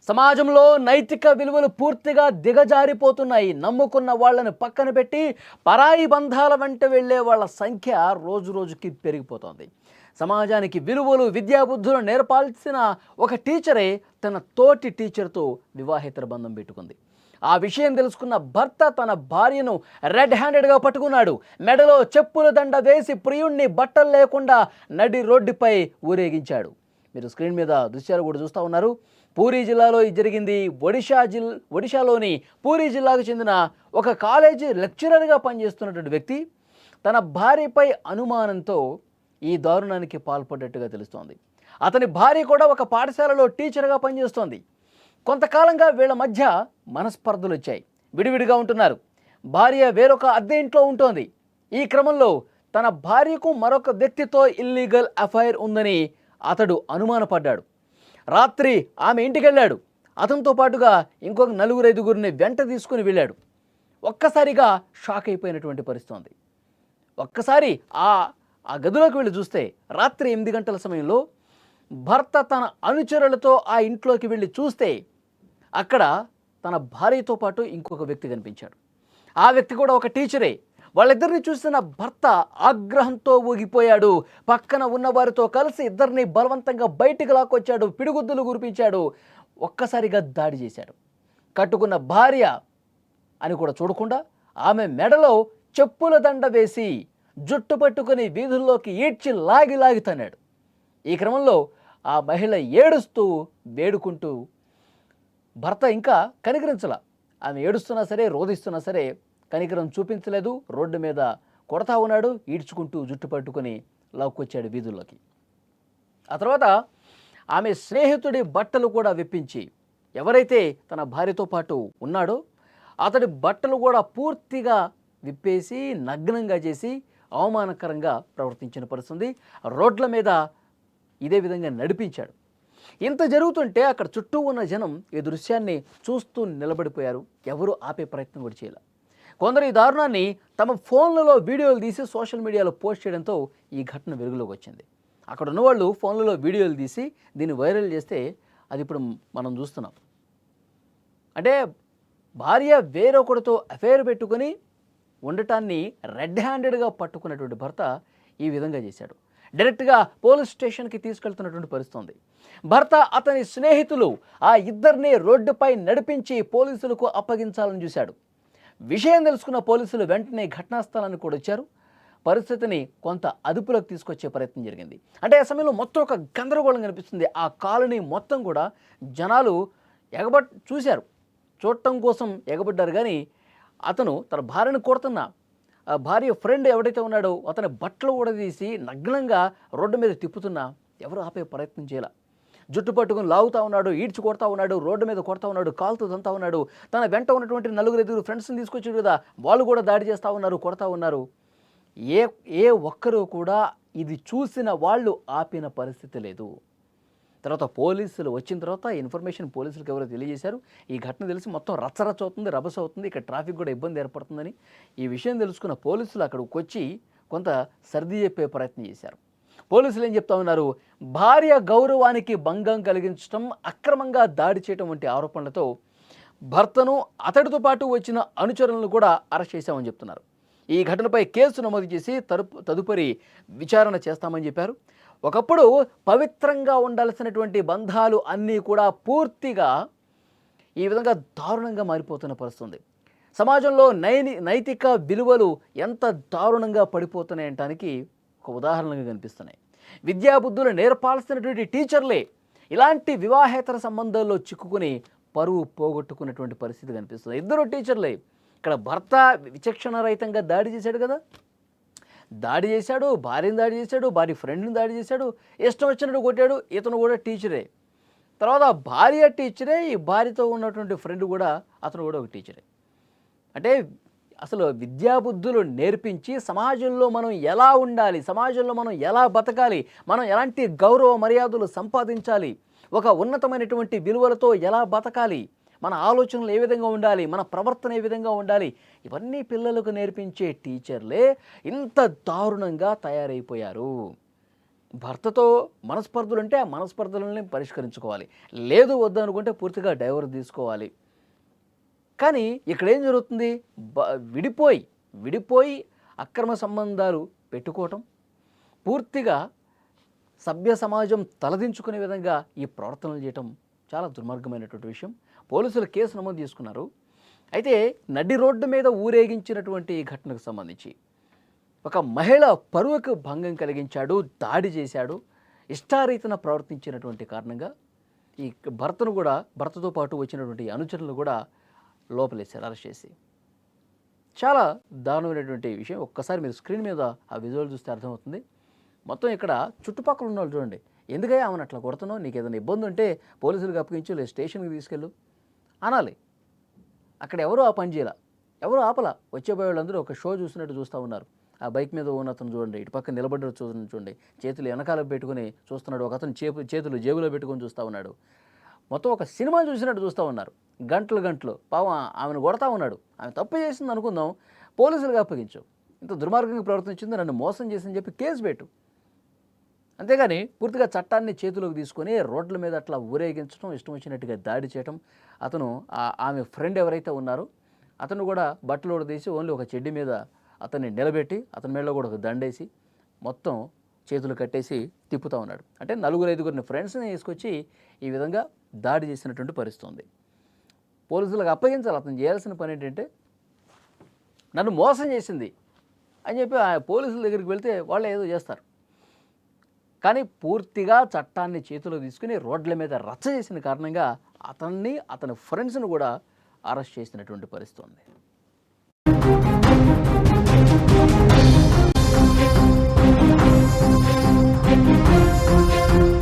సమాజంలో నైతిక విలువలు పూర్తిగా దిగజారిపోతున్నాయి. నమ్ముకున్న వాళ్ళని పక్కన పెట్టి పరాయి బంధాల వెంట వెళ్ళే వాళ్ళ సంఖ్య రోజురోజుకి పెరిగిపోతోంది. సమాజానికి విలువలు, విద్యాబుద్ధులు నేర్పాల్సిన ఒక టీచరే తన తోటి టీచర్తో వివాహేతర బంధం పెట్టుకుంది. ఆ విషయం తెలుసుకున్న భర్త తన భార్యను రెడ్ హ్యాండెడ్గా పట్టుకున్నాడు. మెడలో చెప్పుల దండ వేసి ప్రియుణ్ణి బట్టలు లేకుండా నడి రోడ్డుపై ఊరేగించాడు. మీరు స్క్రీన్ మీద దృశ్యాలు కూడా చూస్తూ ఉన్నారు. పూరీ జిల్లాలో ఇది జరిగింది. ఒడిశాలోని పూరీ జిల్లాకు చెందిన ఒక కాలేజీ లెక్చరర్గా పనిచేస్తున్నటువంటి వ్యక్తి తన భార్యపై అనుమానంతో ఈ దారుణానికి పాల్పడ్డట్టుగా తెలుస్తోంది. అతని భార్య కూడా ఒక పాఠశాలలో టీచర్గా పనిచేస్తోంది. కొంతకాలంగా వీళ్ళ మధ్య మనస్పర్ధలు వచ్చాయి. విడివిడిగా ఉంటున్నారు. భార్య వేరొక అద్దె ఇంట్లో ఉంటోంది. ఈ క్రమంలో తన భార్యకు మరొక వ్యక్తితో ఇల్లీగల్ అఫైర్ ఉందని అతడు అనుమానపడ్డాడు. రాత్రి ఆమె ఇంటికి వెళ్ళాడు. అతనితో పాటుగా ఇంకొక 4-5 వెంట తీసుకుని వెళ్ళాడు. ఒక్కసారిగా షాక్ అయిపోయినటువంటి పరిస్థితి ఉంది. ఒక్కసారి ఆ గదిలోకి వెళ్ళి చూస్తే రాత్రి 8 గంటల సమయంలో భర్త తన అనుచరులతో ఆ ఇంట్లోకి వెళ్ళి చూస్తే అక్కడ తన భార్యతో పాటు ఇంకొక వ్యక్తి కనిపించాడు. ఆ వ్యక్తి కూడా ఒక టీచరే. వాళ్ళిద్దరిని చూసిన భర్త ఆగ్రహంతో ఊగిపోయాడు. పక్కన ఉన్న వారితో కలిసి ఇద్దరిని బలవంతంగా బయటికి లాక్కొచ్చాడు. పిడిగుద్దులు కురిపించాడు. ఒక్కసారిగా దాడి చేశాడు. కట్టుకున్న భార్య అని కూడా చూడకుండా ఆమె మెడలో చెప్పుల దండ వేసి జుట్టు పట్టుకుని వీధుల్లోకి ఈడ్చి లాగి తన్నాడు. ఈ క్రమంలో ఆ మహిళ ఏడుస్తూ వేడుకుంటూ భర్త ఇంకా కనికరించలా. ఆమె ఏడుస్తున్నా సరే, రోధిస్తున్నా సరే కనికరం చూపించలేదు. రోడ్డు మీద కొడతా ఉన్నాడు. ఈడ్చుకుంటూ జుట్టు పట్టుకొని లాక్కొచ్చాడు వీధుల్లోకి. ఆ తర్వాత ఆమె స్నేహితుడి బట్టలు కూడా విప్పించి ఎవరైతే తన భార్యతో పాటు ఉన్నాడో అతడి బట్టలు కూడా పూర్తిగా విప్పేసి నగ్నంగా చేసి అవమానకరంగా ప్రవర్తించిన పరిస్థితి. రోడ్ల మీద ఇదే విధంగా నడిపించాడు. ఇంత జరుగుతుంటే అక్కడ చుట్టూ ఉన్న జనం ఈ దృశ్యాన్ని చూస్తూ నిలబడిపోయారు. ఎవరు ఆపే ప్రయత్నం కూడా చేయలేదు. కొందరు ఈ దారుణాన్ని తమ ఫోన్లలో వీడియోలు తీసి సోషల్ మీడియాలో పోస్ట్ చేయడంతో ఈ ఘటన వెలుగులోకి వచ్చింది. అక్కడ ఉన్నవాళ్ళు ఫోన్లలో వీడియోలు తీసి దీన్ని వైరల్ చేస్తే అది ఇప్పుడు మనం చూస్తున్నాం. అంటే భార్య వేరొకరితో అఫైర్ పెట్టుకుని ఉండటాన్ని రెడ్ హ్యాండెడ్గా పట్టుకున్నటువంటి భర్త ఈ విధంగా చేశాడు. డైరెక్ట్గా పోలీస్ స్టేషన్కి తీసుకెళ్తున్నటువంటి పరిస్థితి ఉంది. భర్త అతని స్నేహితులు ఆ ఇద్దరిని రోడ్డుపై నడిపించి పోలీసులకు అప్పగించాలని చూశాడు. విషయం తెలుసుకున్న పోలీసులు వెంటనే ఘటనా స్థలానికి కూడా వచ్చారు. పరిస్థితిని కొంత అదుపులోకి తీసుకొచ్చే ప్రయత్నం జరిగింది. అంటే ఆ సమయంలో మొత్తం ఒక గందరగోళం కనిపిస్తుంది. ఆ కాలనీ మొత్తం కూడా జనాలు చూడటం కోసం ఎగబడ్డారు. కానీ అతను తన భార్యను కొడుతున్న ఆ భార్య ఫ్రెండ్ ఎవడైతే ఉన్నాడో అతని బట్టలు కూడా తీసి నగ్నంగా రోడ్డు మీద తిప్పుతున్నా ఎవరు ఆపే ప్రయత్నం చేయాల. జుట్టు పట్టుకుని లాగుతూ ఉన్నాడు, ఈడ్చి కొడతా ఉన్నాడు, రోడ్డు మీద కొడతా ఉన్నాడు, కాలుతో తంతా ఉన్నాడు. తన వెంట ఉన్నటువంటి 4-5 ఫ్రెండ్స్ని తీసుకొచ్చాడు కదా, వాళ్ళు కూడా దాడి చేస్తూ ఉన్నారు, కొడతా ఉన్నారు. ఏ ఒక్కరూ కూడా ఇది చూసిన వాళ్ళు ఆపిన పరిస్థితి లేదు. తర్వాత పోలీసులు వచ్చిన తర్వాత ఇన్ఫర్మేషన్ పోలీసులకు ఎవరో తెలియజేశారు. ఈ ఘటన తెలిసి మొత్తం రచ్చరచ్చ అవుతుంది, రభస అవుతుంది, ఇక్కడ ట్రాఫిక్ కూడా ఇబ్బంది ఏర్పడుతుందని ఈ విషయం తెలుసుకున్న పోలీసులు అక్కడికి వచ్చి కొంత సర్ది చెప్పే ప్రయత్నం చేశారు. పోలీసులు ఏం చెప్తా ఉన్నారు, భార్య గౌరవానికి భంగం కలిగించడం, అక్రమంగా దాడి చేయడం వంటి ఆరోపణలతో భర్తను అతడితో పాటు వచ్చిన అనుచరులను కూడా అరెస్ట్ చేశామని చెప్తున్నారు. ఈ ఘటనపై కేసు నమోదు చేసి తదుపరి విచారణ చేస్తామని చెప్పారు. ఒకప్పుడు పవిత్రంగా ఉండాల్సినటువంటి బంధాలు అన్నీ కూడా పూర్తిగా ఈ విధంగా దారుణంగా మారిపోతున్న పరిస్థితి. సమాజంలో నైతిక విలువలు ఎంత దారుణంగా పడిపోతున్నాయంటానికి ఒక ఉదాహరణగా కనిపిస్తున్నాయి. విద్యాబుద్ధులు నేర్పాల్సినటువంటి టీచర్లే ఇలాంటి వివాహేతర సంబంధాల్లో చిక్కుకుని పరువు పోగొట్టుకున్నటువంటి పరిస్థితి కనిపిస్తుంది. ఇద్దరు టీచర్లే. ఇక్కడ భర్త విచక్షణారహితంగా దాడి చేశాడు కదా, దాడి చేశాడు, భార్యను దాడి చేశాడు, భార్య ఫ్రెండ్ని దాడి చేశాడు, ఇష్టం వచ్చినట్టు కొట్టాడు. ఇతను కూడా టీచరే. తర్వాత భార్య టీచరే, ఈ భార్యతో ఉన్నటువంటి ఫ్రెండ్ కూడా అతను కూడా ఒక టీచరే. అంటే అసలు విద్యాబుద్ధులు నేర్పించి సమాజంలో మనం ఎలా ఉండాలి, సమాజంలో మనం ఎలా బతకాలి, మనం ఎలాంటి గౌరవ మర్యాదలు సంపాదించాలి, ఒక ఉన్నతమైనటువంటి విలువలతో ఎలా బతకాలి, మన ఆలోచనలు ఏ విధంగా ఉండాలి, మన ప్రవర్తన ఏ విధంగా ఉండాలి, ఇవన్నీ పిల్లలకు నేర్పించే టీచర్లే ఇంత దారుణంగా తయారైపోయారు. భర్తతో మనస్పర్ధలు ఉంటే ఆ మనస్పర్ధలని పరిష్కరించుకోవాలి. లేదు వద్దు అనుకుంటే పూర్తిగా డైవోర్స్ తీసుకోవాలి. కానీ ఇక్కడ ఏం జరుగుతుంది? బ విడిపోయి, విడిపోయి అక్రమ సంబంధాలు పెట్టుకోవటం, పూర్తిగా సభ్య సమాజం తలదించుకునే విధంగా ఈ ప్రవర్తనలు చేయటం చాలా దుర్మార్గమైనటువంటి విషయం. పోలీసులు కేసు నమోదు చేసుకున్నారు. అయితే నడి రోడ్డు మీద ఊరేగించినటువంటి ఈ ఘటనకు సంబంధించి ఒక మహిళ పరువుకు భంగం కలిగించాడు, దాడి చేశాడు, ఇష్టారీతన ప్రవర్తించినటువంటి కారణంగా ఈ భర్తతో పాటు వచ్చినటువంటి అనుచరులను కూడా లోపలేశారు అరెస్ట్ చేసి. చాలా దారుణమైనటువంటి విషయం. ఒక్కసారి మీరు స్క్రీన్ మీద ఆ విజువల్ చూస్తే అర్థమవుతుంది. మొత్తం ఇక్కడ చుట్టుపక్కల ఉన్న వాళ్ళు చూడండి, ఎందుకయ్యా ఆమెను అట్లా కొడుతున్నావు, నీకు ఏదైనా ఇబ్బంది ఉంటే పోలీసులకు అప్పగించు, లేదు స్టేషన్కి తీసుకెళ్ళు అనాలి. అక్కడ ఎవరు ఆ పని చేయాల, ఎవరు ఆపలా. వచ్చేపోయే వాళ్ళందరూ ఒక షో చూసినట్టు చూస్తూ ఉన్నారు. ఆ బైక్ మీద ఉన్న అతను చూడండి, ఇటు పక్కన నిలబడ్డాడు చూడండి, చేతులు వెనకాల పెట్టుకుని చూస్తున్నాడు. ఒక అతను చేతులు జేబులో పెట్టుకొని చూస్తూ ఉన్నాడు. మొత్తం ఒక సినిమా చూసినట్టు చూస్తూ ఉన్నారు. గంటలు పాపం ఆమెను కొడతా ఉన్నాడు. ఆమె తప్పు చేసింది అనుకుందాం, పోలీసులకు అప్పగించు. ఇంత దుర్మార్గంగా ప్రవర్తించింది, నన్ను మోసం చేసిందని చెప్పి కేసు పెట్టు. అంతేగాని పూర్తిగా చట్టాన్ని చేతిలోకి తీసుకొని రోడ్ల మీద అట్లా ఊరేగించడం, ఇష్టం వచ్చినట్టుగా దాడి చేయడం. అతను ఆమె ఫ్రెండ్ ఎవరైతే ఉన్నారో అతను కూడా బట్టలు తీసి ఓన్లీ ఒక చెడ్డి మీద అతన్ని నిలబెట్టి అతని మెడలో కూడా ఒక దండేసి మొత్తం చేతులు కట్టేసి తిప్పుతూ ఉన్నాడు. అంటే 4-5 ఫ్రెండ్స్ని తీసుకొచ్చి ఈ విధంగా దాడి చేసినటువంటి పరిస్థితి ఉంది. పోలీసులకు అప్పగించాలి. అతను చేయాల్సిన పని ఏంటంటే, నన్ను మోసం చేసింది అని చెప్పి ఆ పోలీసుల దగ్గరికి వెళ్తే వాళ్ళు ఏదో చేస్తారు. కానీ పూర్తిగా చట్టాన్ని చేతిలో తీసుకుని రోడ్ల మీద రచ్చ చేసిన కారణంగా అతన్ని, అతని ఫ్రెండ్స్ను కూడా అరెస్ట్ చేసినటువంటి పరిస్థితి ఉంది.